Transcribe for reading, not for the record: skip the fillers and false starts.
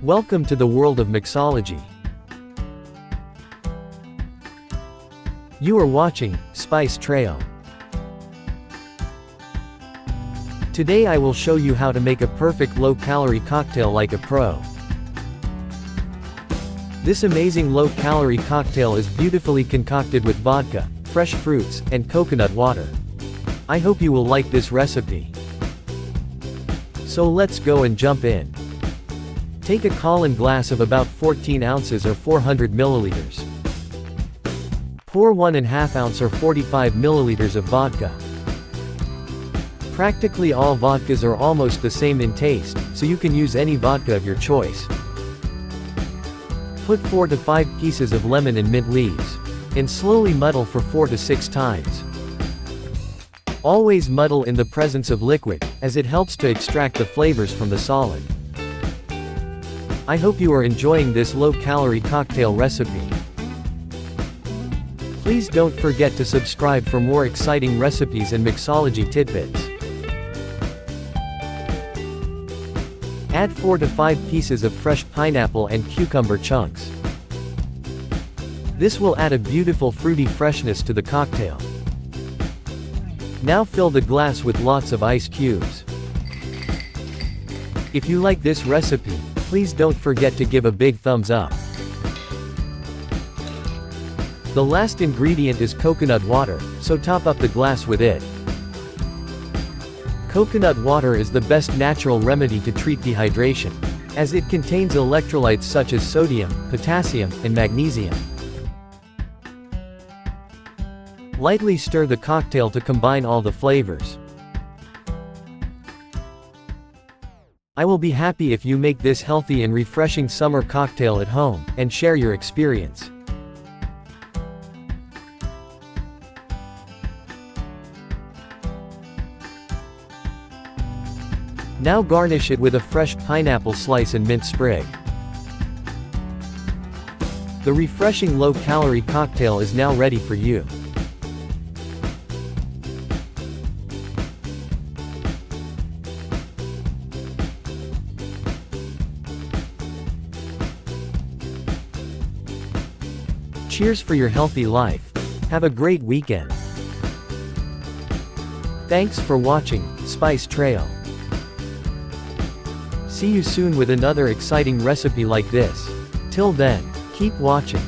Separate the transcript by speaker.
Speaker 1: Welcome to the world of mixology. You are watching Spice Trail. Today I will show you how to make a perfect low-calorie cocktail like a pro. This amazing low-calorie cocktail is beautifully concocted with vodka, fresh fruits, and coconut water. I hope you will like this recipe. So let's go and jump in. Take a Colin glass of about 14 ounces or 400 milliliters. Pour 1.5 ounce or 45 milliliters of vodka. Practically all vodkas are almost the same in taste, so you can use any vodka of your choice. Put 4 to 5 pieces of lemon and mint leaves. And slowly muddle for 4 to 6 times. Always muddle in the presence of liquid, as it helps to extract the flavors from the solid. I hope you are enjoying this low-calorie cocktail recipe. Please don't forget to subscribe for more exciting recipes and mixology tidbits. Add 4 to 5 pieces of fresh pineapple and cucumber chunks. This will add a beautiful fruity freshness to the cocktail. Now fill the glass with lots of ice cubes. If you like this recipe, please don't forget to give a big thumbs up. The last ingredient is coconut water, so top up the glass with it. Coconut water is the best natural remedy to treat dehydration, as it contains electrolytes such as sodium, potassium, and magnesium. Lightly stir the cocktail to combine all the flavors. I will be happy if you make this healthy and refreshing summer cocktail at home, and share your experience. Now garnish it with a fresh pineapple slice and mint sprig. The refreshing low-calorie cocktail is now ready for you. Cheers for your healthy life. Have a great weekend. Thanks for watching Spice Trail. See you soon with another exciting recipe like this. Till then, keep watching.